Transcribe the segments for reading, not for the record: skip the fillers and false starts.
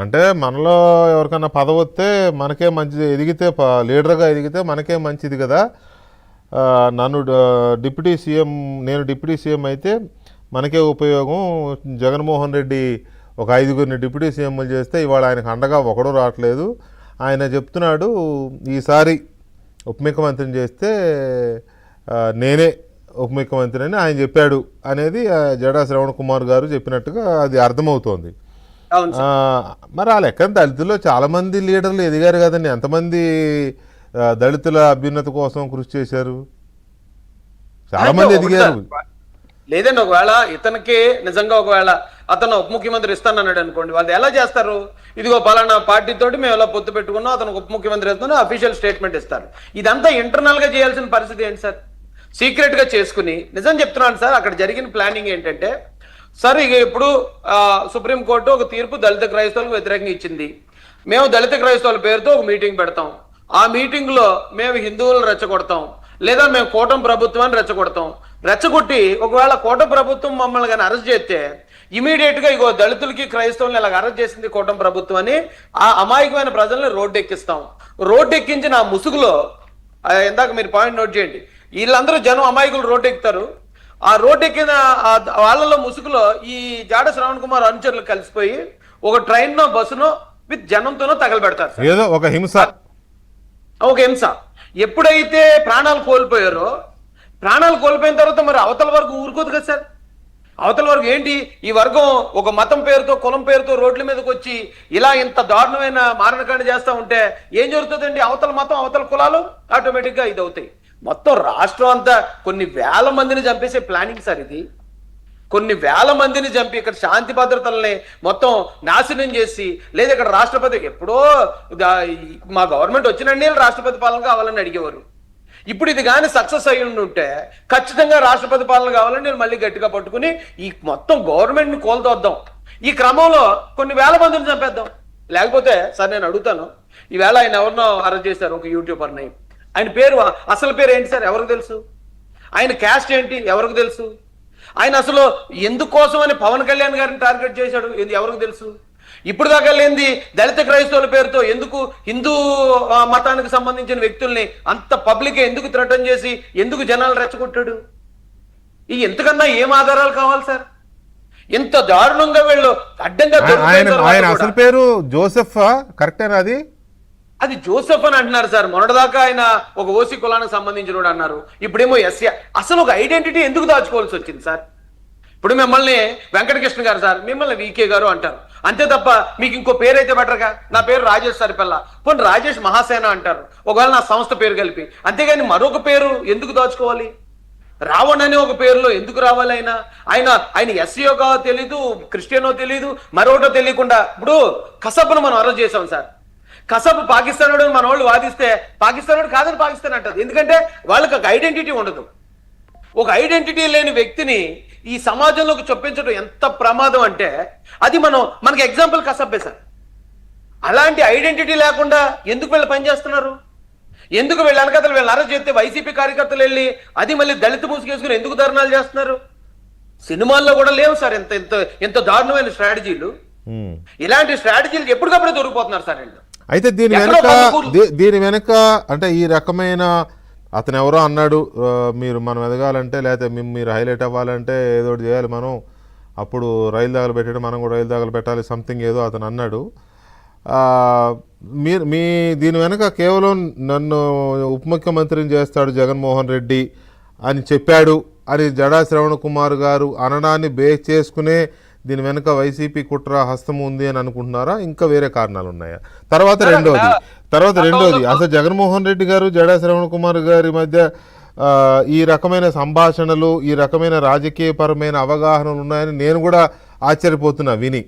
అంటే మనలో ఎవరికైనా పదవి వస్తే మనకే మంచిది, ఎదిగితే లీడర్గా ఎదిగితే మనకే మంచిది కదా. నన్ను డిప్యూటీ సీఎం, నేను డిప్యూటీ సీఎం అయితే మనకే ఉపయోగం. జగన్మోహన్ రెడ్డి ఒక 5గురిని డిప్యూటీ సీఎంలు చేస్తే ఇవాళ ఆయనకు అండగా ఒకడు రావట్లేదు. ఆయన చెప్తున్నాడు ఈసారి ఉప ముఖ్యమంత్రిని చేస్తే నేనే ఉప ముఖ్యమంత్రి అని ఆయన చెప్పాడు అనేది జడా శ్రవణ్ కుమార్ గారు చెప్పినట్టుగా అది అర్థమవుతోంది. మరి ఆ లెక్కన దళితుల్లో చాలామంది లీడర్లు ఎదిగారు కదండి. ఎంతమంది దళితుల అభ్యున్నతి కోసం కృషి చేశారు, చాలామంది ఎదిగారు. లేదండి, ఒకవేళ ఇతనికి నిజంగా ఒకవేళ అతను ఉప ముఖ్యమంత్రి ఇస్తానన్నాడు అనుకోండి, వాళ్ళు ఎలా చేస్తారు? ఇదిగో పలానా పార్టీతోటి మేము ఎలా పొత్తు పెట్టుకున్నాం, అతను ఉప ముఖ్యమంత్రి ఇస్తాను అఫీషియల్ స్టేట్మెంట్ ఇస్తారు. ఇదంతా ఇంటర్నల్ గా చేయాల్సిన పరిస్థితి ఏంటి సార్? సీక్రెట్ గా చేసుకుని, నిజం చెప్తున్నాను సార్, అక్కడ జరిగిన ప్లానింగ్ ఏంటంటే సార్, ఇక ఇప్పుడు సుప్రీంకోర్టు ఒక తీర్పు దళిత క్రైస్తవులకు వ్యతిరేకంగా ఇచ్చింది. మేము దళిత క్రైస్తవుల పేరుతో ఒక మీటింగ్ పెడతాం. ఆ మీటింగ్ లో మేము హిందువులను రెచ్చగొడతాం, లేదా మేము కూటమి ప్రభుత్వాన్ని రెచ్చగొడతాం. రెచ్చగొట్టి ఒకవేళ కూటమి ప్రభుత్వం మమ్మల్ని కానీ అరెస్ట్ చేస్తే ఇమీడియట్ గా ఇగో దళితులకి క్రైస్తవులను ఇలాగ అరెస్ట్ చేసింది కూటమి ప్రభుత్వం అని ఆ అమాయకమైన ప్రజల్ని రోడ్డు ఎక్కిస్తాం. రోడ్డు ఎక్కించిన ఆ ముసుగులో, ఇందాక మీరు పాయింట్ నోట్ చేయండి, వీళ్ళందరూ జనం అమాయకులు రోడ్డు ఎక్కుతారు. ఆ రోడ్డు ఎక్కిన వాళ్ళలో ముసుగులో ఈ జాడ శ్రవణ్ కుమార్ అనుచరులు కలిసిపోయి ఒక ట్రైన్నో బస్సునో విత్ జనంతోనో తగలబెడతారు. ఏదో ఒక హింస. ఎప్పుడైతే ప్రాణాలు కోల్పోయారో, ప్రాణాలు కోల్పోయిన తర్వాత మరి అవతల వర్గం ఊరుకోదు కదా సార్. అవతల వర్గం ఏంటి, ఈ వర్గం ఒక మతం పేరుతో కులం పేరుతో రోడ్ల మీదకి వచ్చి ఇలా ఇంత దారుణమైన మారణకాండ చేస్తూ ఉంటే ఏం జరుగుతుందండి? అవతల మతం అవతల కులాలు ఆటోమేటిక్గా ఇది అవుతాయి. మొత్తం రాష్ట్రం అంతా కొన్ని వేల మందిని చంపేసే ప్లానింగ్ సార్ ఇది. కొన్ని వేల మందిని చంపి ఇక్కడ శాంతి భద్రతల్ని మొత్తం నాశనం చేసి, లేదా ఇక్కడ రాష్ట్రపతి ఎప్పుడో మా గవర్నమెంట్ వచ్చినండి రాష్ట్రపతి పాలన కావాలని అడిగేవారు. ఇప్పుడు ఇది కానీ సక్సెస్ అయ్యి ఉంటే ఖచ్చితంగా రాష్ట్రపతి పాలన కావాలని నేను మళ్ళీ గట్టిగా పట్టుకుని ఈ మొత్తం గవర్నమెంట్ని కోల్తొద్దాం. ఈ క్రమంలో కొన్ని వేల మందిని చంపేద్దాం. లేకపోతే సార్ నేను అడుగుతాను, ఈవేళ ఆయన ఎవరినో అరెస్ట్ చేశారు, ఒక యూట్యూబర్ని. ఆయన పేరు, అసలు పేరు ఏంటి సార్ ఎవరికి తెలుసు? ఆయన క్యాస్ట్ ఏంటి ఎవరికి తెలుసు? ఆయన అసలు ఎందుకోసం అని పవన్ కళ్యాణ్ గారిని టార్గెట్ చేశాడు ఎవరికి తెలుసు? ఇప్పుడు దాకా లేనిది దళిత క్రైస్తవుల పేరుతో ఎందుకు హిందూ మతానికి సంబంధించిన వ్యక్తుల్ని అంత పబ్లిక్ ఎందుకు థ్రెటన్ చేసి ఎందుకు జనాలు రెచ్చగొట్టాడు? ఈ ఎంతకన్నా ఏం ఆధారాలు కావాలి సార్? ఎంత దారుణంగా వీళ్ళు అడ్డంగా. ఆయన అసలు పేరు జోసెఫ్, కరెక్టేనా? అది జోసెఫ్ అని అంటున్నారు సార్. మొన్నటిదాకా ఆయన ఒక ఓసీ కులానికి సంబంధించిన అన్నారు, ఇప్పుడేమో ఎస్సీ. అసలు ఒక ఐడెంటిటీ ఎందుకు దాచుకోవాల్సి వచ్చింది సార్? ఇప్పుడు మిమ్మల్ని వెంకటకృష్ణ గారు సార్, మిమ్మల్ని వికే గారు అంటారు అంతే తప్ప మీకు ఇంకో పేరు అయితే బెటర్గా. నా పేరు రాజేష్ సరిపల్ల, పోనీ రాజేష్ మహాసేన అంటారు ఒకవేళ నా సంస్థ పేరు కలిపి. అంతేగాని మరొక పేరు ఎందుకు దాచుకోవాలి? రావణ్ అనే ఒక పేరులో ఎందుకు రావాలి? ఆయన ఎస్సీయో తెలీదు, క్రిస్టియనో తెలీదు, మరొకటో తెలియకుండా. ఇప్పుడు కసబ్ను మనం అరెస్ట్ చేసాం సార్. కసబ్ పాకిస్తాన్ మన వాళ్ళు వాదిస్తే పాకిస్తాన్ కాదని పాకిస్తాన్ అంటారు. ఎందుకంటే వాళ్ళకి ఒక ఐడెంటిటీ ఉండదు. ఒక ఐడెంటిటీ లేని వ్యక్తిని ఈ సమాజంలోకి చొప్పించడం ఎంత ప్రమాదం అంటే అది మనకి ఎగ్జాంపుల్ కసబ్బే సార్. అలాంటి ఐడెంటిటీ లేకుండా ఎందుకు వీళ్ళు పనిచేస్తున్నారు? ఎందుకు వీళ్ళు వెనకతలు వీళ్ళు అరెస్ట్ చేస్తే వైసీపీ కార్యకర్తలు వెళ్ళి అది మళ్ళీ దళిత మూసుకేసుకుని ఎందుకు ధర్నాలు చేస్తున్నారు? సినిమాల్లో కూడా లేవు సార్ ఎంత ఎంత ఎంత దారుణమైన స్ట్రాటజీలు. ఇలాంటి స్ట్రాటజీలు ఎప్పటికప్పుడు దొరికిపోతున్నారు సార్ వీళ్ళు. అయితే దీని వెనక అంటే ఈ రకమైన అతను ఎవరో అన్నాడు, మనం ఎదగాలంటే లేకపోతే మీరు హైలైట్ అవ్వాలంటే ఏదో చేయాలి మనం, అప్పుడు రైలు దాగలు పెట్టాడు, మనం కూడా రైలు దాగలు పెట్టాలి, సంథింగ్ ఏదో అతను అన్నాడు. దీని వెనక కేవలం నన్ను ఉప ముఖ్యమంత్రిని చేస్తాడు జగన్మోహన్ రెడ్డి అని చెప్పాడు అని జడా శ్రవణ్ కుమార్ గారు అనడాన్ని బేస్ చేసుకునే దీని వెనుక వైసీపీ కుట్ర హస్తం ఉంది అని అనుకుంటున్నారా? ఇంకా వేరే కారణాలు ఉన్నాయా? తర్వాత రెండోది అసలు జగన్మోహన్ రెడ్డి గారు జడా శ్రవణ్ కుమార్ గారి మధ్య ఈ రకమైన సంభాషణలు, ఈ రకమైన రాజకీయపరమైన అవగాహనలు ఉన్నాయని నేను కూడా ఆశ్చర్యపోతున్నా విని.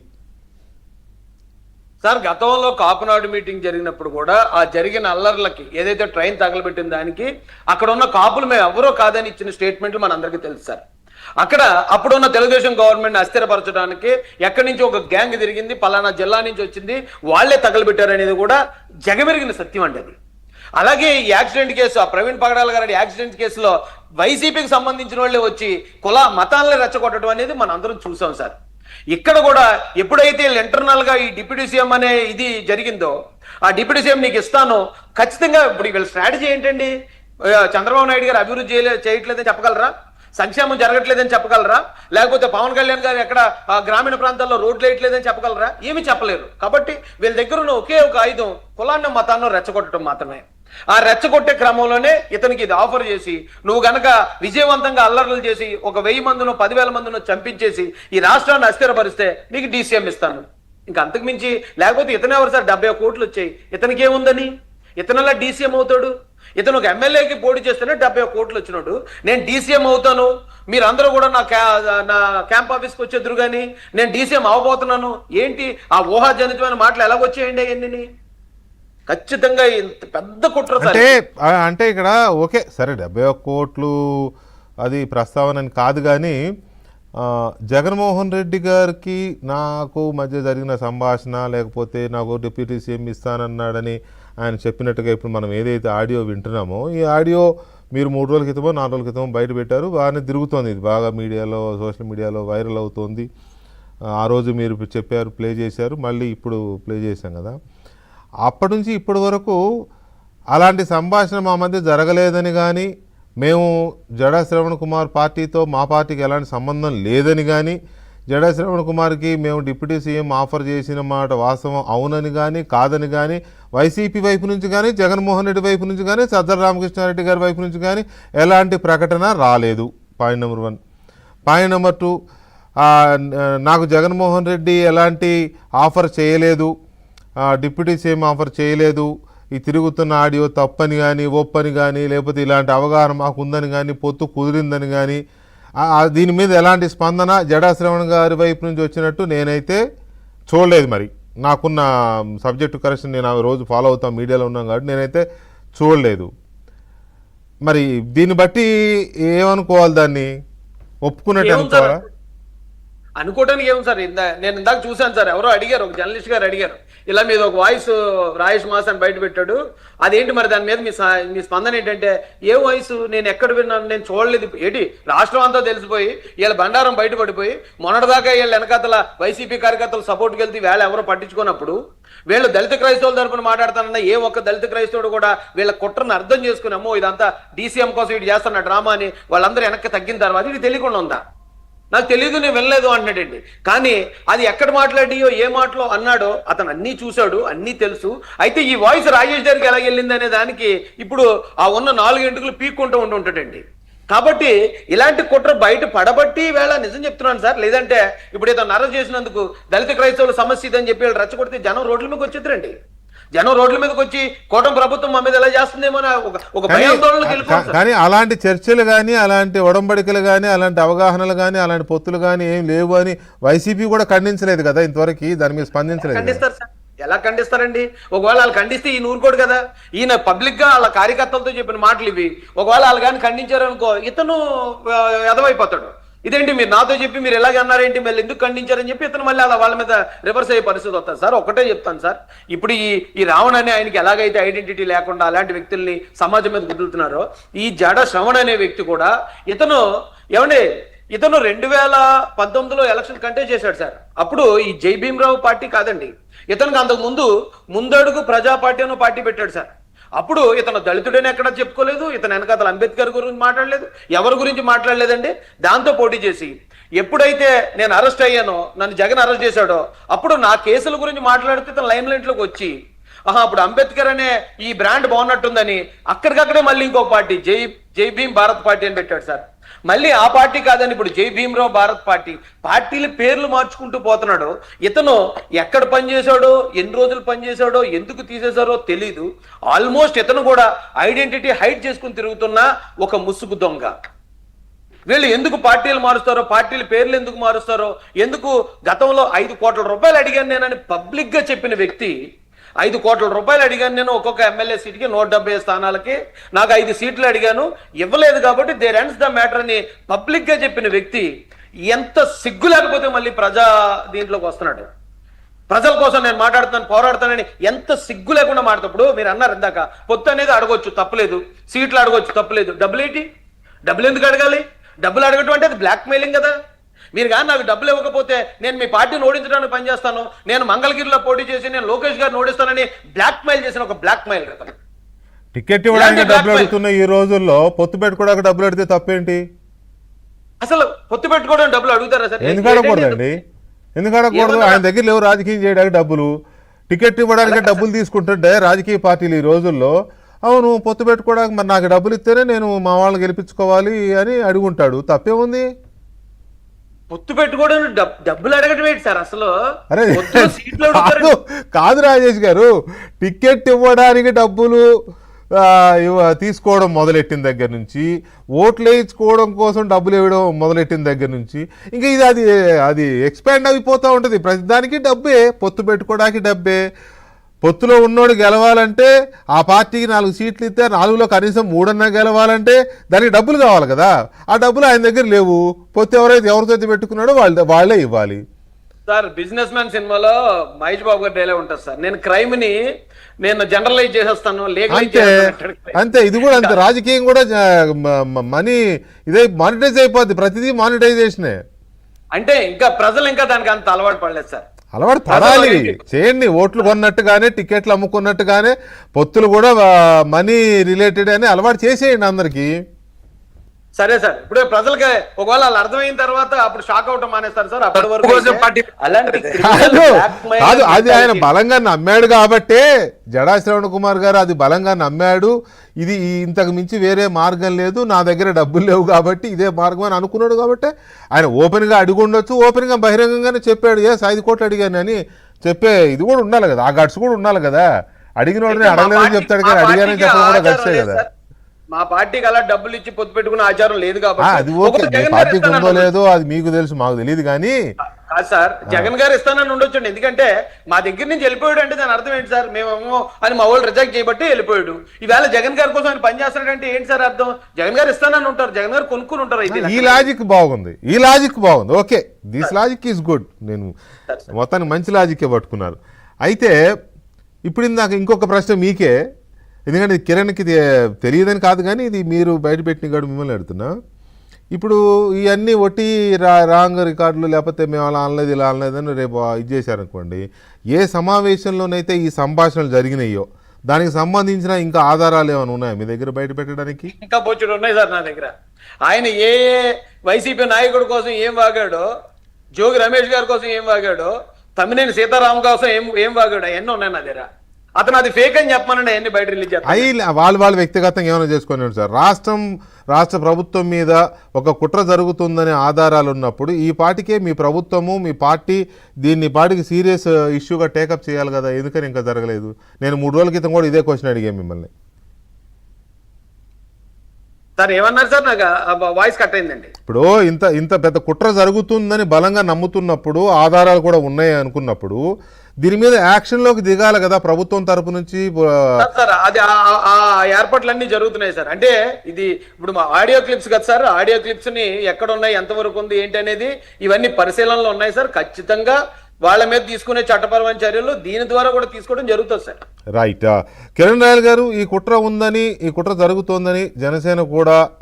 సార్, గతంలో కాపునాడు మీటింగ్ జరిగినప్పుడు కూడా ఆ జరిగిన అల్లర్లకి ఏదైతే ట్రైన్ తగలబెట్టిన దానికి అక్కడ ఉన్న కాపులు మేము ఎవరో కాదని ఇచ్చిన స్టేట్మెంట్లు మనందరికీ తెలుసు సార్. అక్కడ అప్పుడున్న తెలుగుదేశం గవర్నమెంట్ అస్థిరపరచడానికి ఎక్కడి నుంచి ఒక గ్యాంగ్ తిరిగింది, పలానా జిల్లా నుంచి వచ్చింది, వాళ్లే తగలబెట్టారు అనేది కూడా జగమెరిగిన సత్యం అండి అది. అలాగే ఈ యాక్సిడెంట్ కేసు, ఆ ప్రవీణ్ పగడాల గారి యాక్సిడెంట్ కేసులో వైసీపీకి సంబంధించిన వాళ్ళే వచ్చి కుల మతాలను రెచ్చగొట్టడం అనేది మనం అందరం చూసాం సార్. ఇక్కడ కూడా ఎప్పుడైతే ఇంటర్నల్ గా ఈ డిప్యూటీ సీఎం అనే ఇది జరిగిందో, ఆ డిప్యూటీ సీఎం నీకు ఇస్తాను ఖచ్చితంగా. ఇప్పుడు వీళ్ళ స్ట్రాటజీ ఏంటండి? చంద్రబాబు నాయుడు గారు అభివృద్ధి చేయట్లేదని చెప్పగలరా? సంక్షేమం జరగట్లేదని చెప్పగలరా? లేకపోతే పవన్ కళ్యాణ్ గారు ఎక్కడ గ్రామీణ ప్రాంతాల్లో రోడ్లు వేయట్లేదని చెప్పగలరా? ఏమీ చెప్పలేరు. కాబట్టి వీళ్ళ దగ్గర ఉన్న ఒకే ఒక ఆయుధం కులాన్ని మతాన్ని రెచ్చగొట్టడం మాత్రమే. ఆ రెచ్చగొట్టే క్రమంలోనే ఇతనికి ఇది ఆఫర్ చేసి, నువ్వు గనక విజయవంతంగా అల్లర్లు చేసి 1000 మందినో 10,000 మందినో చంపించేసి ఈ రాష్ట్రాన్ని అస్థిరపరిస్తే నీకు డీసీఎం ఇస్తాను. ఇంకా అంతకు మించి లేకపోతే ఇతనే ఎవరు సార్? 71 కోట్లు వచ్చాయి, ఇతనికి ఏముందని? ఇతనలా డీసీఎం అవుతాడు? ఇతను ఒక ఎమ్మెల్యేకి పోటీ చేస్తేనే 71 కోట్లు వచ్చినాడు. నేను డీసీఎం అవుతాను, మీరందరూ కూడా నా క్యాంప్ ఆఫీస్కి వచ్చేద్దరు కానీ నేను డీసీఎం అవ్వబోతున్నాను ఏంటి? ఆ ఊహాజనితమైన మాటలు ఎలాగొచ్చేయండి అవన్నీ? ఖచ్చితంగా ఇంత పెద్ద కుట్ర సార్. అంటే ఇక్కడ ఓకే సరే 71 కోట్లు అది ప్రస్తావన అని కాదు, కానీ జగన్మోహన్ రెడ్డి గారికి నాకు మధ్య జరిగిన సంభాషణ, లేకపోతే నాకు డిప్యూటీ సీఎం ఇస్తానన్నాడని ఆయన చెప్పినట్టుగా ఇప్పుడు మనం ఏదైతే ఆడియో వింటున్నామో, ఈ ఆడియో మీరు 3 రోజుల క్రితమో 4 రోజుల క్రితమో బయట పెట్టారు. బాగానే తిరుగుతోంది, ఇది బాగా మీడియాలో, సోషల్ మీడియాలో వైరల్ అవుతోంది. ఆ రోజు మీరు చెప్పారు, ప్లే చేశారు, మళ్ళీ ఇప్పుడు ప్లే చేశాం కదా. అప్పటి నుంచి ఇప్పటి వరకు అలాంటి సంభాషణ మా మధ్య జరగలేదని కానీ, మేము జడా శ్రవణ్ కుమార్ పార్టీతో మా పార్టీకి ఎలాంటి సంబంధం లేదని కానీ, జడా శ్రవణ్ కుమార్కి మేము డిప్యూటీ సీఎం ఆఫర్ చేసిన మాట వాస్తవం అవునని కానీ కాదని కానీ వైసీపీ వైపు నుంచి కానీ, జగన్మోహన్ రెడ్డి వైపు నుంచి కానీ, సజ్జల రామకృష్ణారెడ్డి గారి వైపు నుంచి కానీ ఎలాంటి ప్రకటన రాలేదు. Point number 1. పాయింట్ నెంబర్ 2, నాకు జగన్మోహన్ రెడ్డి ఎలాంటి ఆఫర్ చేయలేదు, డిప్యూటీ సీఎం ఆఫర్ చేయలేదు, ఈ తిరుగుతున్న ఆడియో తప్పని కానీ ఒప్పని కానీ, లేకపోతే ఇలాంటి అవగాహన మాకు ఉందని కానీ, పొత్తు కుదిరిందని కానీ, దీని మీద ఎలాంటి స్పందన జడా శ్రవణ్ గారి వైపు నుంచి వచ్చినట్టు నేనైతే చూడలేదు. మరి నాకున్న సబ్జెక్టు కరెక్షన్ నేను రోజు ఫాలో అవుతాం, మీడియాలో ఉన్నాం కాబట్టి నేనైతే చూడలేదు. మరి దీన్ని బట్టి ఏమనుకోవాలి? దాన్ని ఒప్పుకున్నట్టు అనుకోవాలా? అనుకోవడానికి ఏం సార్? నేను ఇందాక చూశాను సార్, ఎవరో అడిగారు, ఒక జర్నలిస్ట్ గారు అడిగారు, ఇలా మీద ఒక వాయిస్ రాయేష్ మాస్ అని బయట పెట్టాడు, అదేంటి మరి దాని మీద మీ స్పందన ఏంటంటే, ఏ వాయిస్? నేను ఎక్కడ విన్నాను? నేను చూడలేదు. ఏంటి రాష్ట్రం అంతా తెలిసిపోయి వీళ్ళ బండారం బయటపడిపోయి మొన్నటిదాకా వీళ్ళ వెనకాతల వైసీపీ కార్యకర్తలు సపోర్ట్కి వెళ్తే వేళ ఎవరో పట్టించుకున్నప్పుడు, వీళ్ళు దళిత క్రైస్తవుల తరపున మాట్లాడతానన్న ఏ ఒక్క దళిత క్రైస్తవుడు కూడా వీళ్ళ కుట్రను అర్థం చేసుకుని, అమ్మో ఇదంతా డీసీఎం కోసం ఇటు చేస్తున్న డ్రామా అని వాళ్ళందరూ వెనక్కి తగ్గిన తర్వాత ఇది తెలియకుండా ఉందా? నాకు తెలియదు, నేను వెళ్ళలేదు అంటున్నాడండి. కానీ అది ఎక్కడ మాట్లాడియో ఏ మాటలో అన్నాడో అతను అన్నీ చూశాడు, అన్నీ తెలుసు. అయితే ఈ వాయిస్ రాజేష్ దగ్గరికి ఎలా వెళ్ళింది అనే దానికి ఇప్పుడు ఆ ఉన్న 4 గంటలు పీక్కుంటూ ఉంటుంటాడండి. కాబట్టి ఇలాంటి కుట్ర బయట పడబట్టి వేళ నిజం చెప్తున్నాను సార్. లేదంటే ఇప్పుడు ఇతను అరెస్ట్ చేసినందుకు దళిత క్రైస్తవుల సమస్య ఇదని చెప్పి వాళ్ళు రెచ్చగొడితే జనం రోడ్ల మీదకి వచ్చేద్దరండి. జనం రోడ్ల మీదకి వచ్చి కూటమి ప్రభుత్వం మా మీద ఎలా చేస్తుందేమో ఒక భయాందోళనకి వెళ్ళిపోతుంది. కానీ అలాంటి చర్చలు కానీ, అలాంటి ఒడంబడికలు కానీ, అలాంటి అవగాహనలు కానీ, అలాంటి పొత్తులు కానీ ఏం లేవు అని వైసీపీ కూడా ఖండించలేదు కదా ఇంతవరకు. దాని మీద స్పందించలేదు. ఖండిస్తారు సార్, ఎలా ఖండిస్తారండి? ఒకవేళ వాళ్ళు ఖండిస్తే ఈయన ఊరుకోడు కదా. ఈయన పబ్లిక్ గా వాళ్ళ కార్యకర్తలతో చెప్పిన మాటలు ఇవి. ఒకవేళ వాళ్ళు కానీ ఖండించారనుకో, ఇతను ఎదవైపోతాడు. ఇదేంటి మీరు నాతో చెప్పి మీరు ఎలాగ అన్నారేంటి, మళ్ళీ ఎందుకు ఖండించారని చెప్పి ఇతను మళ్ళీ అలా వాళ్ళ మీద రివర్స్ అయ్యే పరిస్థితి వస్తుంది సార్. ఒకటే చెప్తాను సార్, ఇప్పుడు ఈ రావణ్ అనే ఆయనకి ఎలాగైతే ఐడెంటిటీ లేకుండా అలాంటి వ్యక్తుల్ని సమాజం మీద కుదులుతున్నారో, ఈ జడ శ్రవణ్ అనే వ్యక్తి కూడా ఇతను 2019లో ఎలక్షన్ కంటెస్ట్ చేశాడు సార్. అప్పుడు ఈ జై భీమరావు పార్టీ కాదండి, ఇతనికి అంతకు ముందడుగు ప్రజా పార్టీ అనే పార్టీ పెట్టాడు సార్. అప్పుడు ఇతను దళితుడని ఎక్కడ చెప్పుకోలేదు, ఇతను వెనకాతల అంబేద్కర్ గురించి మాట్లాడలేదు, ఎవరి గురించి మాట్లాడలేదండి. దాంతో పోటీ చేసి ఎప్పుడైతే నేను అరెస్ట్ అయ్యానో, నన్ను జగన్ అరెస్ట్ చేశాడో, అప్పుడు నా కేసుల గురించి మాట్లాడితే ఇతను లైమ్ లైట్లోకి వచ్చి, అప్పుడు అంబేద్కర్ అనే ఈ బ్రాండ్ బాగున్నట్టుందని అక్కడికక్కడే మళ్ళీ ఇంకో పార్టీ జై భీమ్ భారత్ పార్టీ అని పెట్టాడు సార్. మళ్ళీ ఆ పార్టీ కాదని ఇప్పుడు జై భీమరావు భారత్ పార్టీల పేర్లు మార్చుకుంటూ పోతున్నాడు. ఇతను ఎక్కడ పనిచేశాడో, ఎన్ని రోజులు పనిచేశాడో, ఎందుకు తీసేశారో తెలీదు. ఆల్మోస్ట్ ఇతను కూడా ఐడెంటిటీ హైడ్ చేసుకుని తిరుగుతున్న ఒక ముసుగు దొంగ. వీళ్ళు ఎందుకు పార్టీలు మారుస్తారో, పార్టీల పేర్లు ఎందుకు మారుస్తారో, ఎందుకు గతంలో 5 కోట్ల రూపాయలు అడిగాను నేనని పబ్లిక్ గా చెప్పిన వ్యక్తి, 5 కోట్ల రూపాయలు అడిగాను నేను ఒక్కొక్క ఎమ్మెల్యే సీట్కి 170 స్థానాలకి, నాకు 5 సీట్లు అడిగాను, ఇవ్వలేదు కాబట్టి దేర్ ఎండ్స్ ద మ్యాటర్ అని పబ్లిక్ గా చెప్పిన వ్యక్తి ఎంత సిగ్గు లేకపోతే మళ్ళీ దీంట్లోకి వస్తున్నాడు. ప్రజల కోసం నేను మాట్లాడుతాను, పోరాడుతానని ఎంత సిగ్గు లేకుండా మాట్లాడప్పుడు మీరు అన్నారు ఇందాక, పొత్తు అనేది అడగొచ్చు తప్పలేదు, సీట్లు అడగొచ్చు తప్పలేదు, డబ్బులేంటి? డబ్బులు ఎందుకు అడగాలి? డబ్బులు అడగటం అంటే అది బ్లాక్ మెయిలింగ్ కదా. మీరు కానీ నాకు డబ్బులు ఇవ్వకపోతే నేను మీ పార్టీని ఓడించడానికి పనిచేస్తాను, నేను మంగళగిరిలో పోటీ చేసి నేను లోకేష్ గారిని ఓడిస్తానని బ్లాక్ మెయిల్ చేసిన ఒక బ్లాక్ మెయిల్ కదా. టికెట్ ఇవ్వడానికి ఇలాంటి డబ్బులు blackmail. అడుగుతున్న ఈ రోజుల్లో పొత్తు పెట్టుకోవడానికి డబ్బులు అడిగితే తప్పేంటి? అసలు పొత్తు పెట్టుకోవడం డబ్బులు అడుగుతారా సార్? ఎందుకు అడగకూడదండి? ఎందుకు అడగకూడదు? ఆయన దగ్గర లేవు రాజకీయం చేయడానికి డబ్బులు, టికెట్ ఇవ్వడానికి డబ్బులు తీసుకుంటుంటే రాజకీయ పార్టీలు ఈ రోజుల్లో. అవును, పొత్తు పెట్టుకోవడానికి మరి నాకు డబ్బులు ఇస్తేనే నేను మా వాళ్ళని గెలిపించుకోవాలి అని అడుగుంటాడు, తప్పేముంది? పొత్తు పెట్టుకోవడం డబ్బులు అడగటం ఏంటి సార్ అసలు? అరే పొత్తులో సీట్లు కాదు అడుగుతారు. కాదు రాజేష్ గారు, టికెట్ ఇవ్వడానికి డబ్బులు తీసుకోవడం మొదలెట్టిన దగ్గర నుంచి, ఓట్లు వేయించుకోవడం కోసం డబ్బులు ఇవ్వడం మొదలెట్టిన దగ్గర నుంచి ఇంకా ఇది అది అది ఎక్స్పాండ్ అయిపోతూ ఉంటుంది. ప్రతిదానికి డబ్బే, పొత్తు పెట్టుకోవడానికి డబ్బే. పొత్తులో ఉన్నోడు గెలవాలంటే ఆ పార్టీకి 4 సీట్లు ఇస్తే 4లో కనీసం 3 గెలవాలంటే దానికి డబ్బులు కావాలి కదా. ఆ డబ్బులు ఆయన దగ్గర లేవు. పొత్తు ఎవరితో పెట్టుకున్నాడో వాళ్ళే ఇవ్వాలి. సార్ బిజినెస్ మ్యాన్ సినిమాలో మహేష్ బాబు గారి డైలాగ్ ఉంటుంది సార్, నేను క్రైమ్ ని నేను జనరలైజ్ చేసేస్తాను, లీగలైజ్ అంతే చేసేస్తాను. అంతే, ఇది కూడా అంతే. రాజకీయం కూడా మనీ ఇదే మానిటైజ్ అయిపోద్ది, ప్రతిదీ మానిటైజేషనే. అంటే ఇంకా ప్రజలు ఇంకా దానికి అంత అలవాటు పడలేదు సార్. అలవాటు పడాలి, చేయండి. ఓట్లు కొన్నట్టుగానే, టికెట్లు అమ్ముకున్నట్టుగానే పొత్తులు కూడా మనీ రిలేటెడ్ అని అలవాటు చేసేయండి అందరికీ. సరే సార్, ఇప్పుడు ప్రజలకి ఒకవేళ వాళ్ళు అర్థమైన తర్వాత అప్పుడు షాక్ అవటం మానేస్తారు సార్. అప్పటి వరకు అయితే అలాంటి కాదు కాదు, అది ఆయన బలంగా నమ్మాడు కాబట్టే, జడా శ్రవణ్ కుమార్ గారు అది బలంగా నమ్మాడు. ఇది ఇంతకు మించి వేరే మార్గం లేదు, నా దగ్గర డబ్బులు లేవు కాబట్టి ఇదే మార్గం అని అనుకున్నాడు కాబట్టి ఆయన ఓపెన్గా అడిగి ఉండొచ్చు, ఓపెన్గా బహిరంగంగానే చెప్పాడు, 5 కోట్లు అడిగాను అని చెప్పే ఇది కూడా ఉండాలి కదా, ఆ గట్స్ కూడా ఉండాలి కదా. అడిగిన వాడిని అడగలేదని చెప్తాడు కానీ అడిగానని చెప్పడం కూడా గట్సే కదా. మా పార్టీకి అలా డబ్బులు ఇచ్చి పొత్తు పెట్టుకునే ఆచారం లేదు కాబట్టి అది ఓకే, మీ పార్టీకి ఉందో లేదో అది మీకు తెలుసు, మాకు తెలియదు కానీ. కాదు సార్, జగన్ గారు ఇస్తానని ఉండొచ్చండి. ఎందుకంటే మా దగ్గర నుంచి వెళ్ళిపోయాడు అంటే దాని అర్థం ఏంటి సార్? మేమేమో అని మా వాళ్ళు రిజెక్ట్ చేయబట్టి వెళ్ళిపోయాడు. ఈవేళ జగన్ గారి కోసం ఆయన పనిచేస్తాడంటే ఏంటి సార్ అర్థం? జగన్ గారు ఇస్తానని ఉంటారు, జగన్ గారు కొనుక్కుని ఉంటారు. ఈ లాజిక్ బాగుంది, ఈ లాజిక్ బాగుంది, okay, this logic is good. నేను మొత్తానికి మంచి లాజిక్కే పట్టుకున్నారు. అయితే ఇప్పుడు ఇందాక ఇంకొక ప్రశ్న మీకే, ఎందుకంటే కిరణ్కి తెలియదని కాదు కానీ ఇది మీరు బయటపెట్టిన కాదు మిమ్మల్ని అడుగుతున్నా. ఇప్పుడు ఇవన్నీ ఒట్టి రాంగ్ రికార్డులు, లేకపోతే మేము అలా అనలేదు ఇలా అనలేదని రేపు ఇది చేశారనుకోండి, ఏ సమావేశంలోనైతే ఈ సంభాషణలు జరిగినాయో దానికి సంబంధించిన ఇంకా ఆధారాలు ఏమైనా ఉన్నాయా మీ దగ్గర బయట పెట్టడానికి? ఇంకా బొచ్చుడు ఉన్నాయి సార్ నా దగ్గర. ఆయన ఏ వైసీపీ నాయకుడి కోసం ఏం వాగాడో, జోగి రమేష్ గారి కోసం ఏం వాగాడో, తమ్మినేని సీతారాం కోసం ఏం వాగాడో అవన్నీ ఉన్నాయి నా దగ్గర. అతను అది ఫేక్ అని చెప్పమనండి, అవన్నీ బయట రిలీజ్ చేస్తాను. వాళ్ళు వ్యక్తిగతంగా ఏమైనా చేసుకుని సార్, రాష్ట్ర ప్రభుత్వం మీద ఒక కుట్ర జరుగుతుందనే ఆధారాలు ఉన్నప్పుడు ఈ పార్టీకే మీ ప్రభుత్వము మీ పార్టీ దీన్ని పార్టీకి సీరియస్ ఇష్యూగా టేకప్ చేయాలి కదా, ఎందుకని ఇంకా జరగలేదు? నేను 3 రోజుల క్రితం కూడా ఇదే క్వశ్చన్ అడిగాను మిమ్మల్ని. సార్ ఏమన్నారు సార్? నాకు వాయిస్ కట్ అయిందండి. ఇప్పుడు ఇంత పెద్ద కుట్ర జరుగుతుందని బలంగా నమ్ముతున్నప్పుడు, ఆధారాలు కూడా ఉన్నాయి అనుకున్నప్పుడు దీని మీద యాక్షన్లోకి దిగాలి కదా ప్రభుత్వం తరపు నుంచి. సార్ అది ఆ ఏర్పాట్లన్నీ జరుగుతున్నాయి సార్. అంటే ఇది ఇప్పుడు మా ఆడియో క్లిప్స్ కదా సార్, ఆడియో క్లిప్స్ ని ఎక్కడ ఉన్నాయి, ఎంతవరకు ఉంది ఏంటి అనేది ఇవన్నీ పరిశీలనలో ఉన్నాయి సార్. ఖచ్చితంగా వాళ్ళ మీద తీసుకునే చట్టపరమైన చర్యలు దీని ద్వారా కూడా తీసుకోవడం జరుగుతుంది సార్. రైట్. కిరణ్ రాయల్ గారు, ఈ కుట్ర ఉందని, ఈ కుట్ర జరుగుతోందని జనసేన కూడా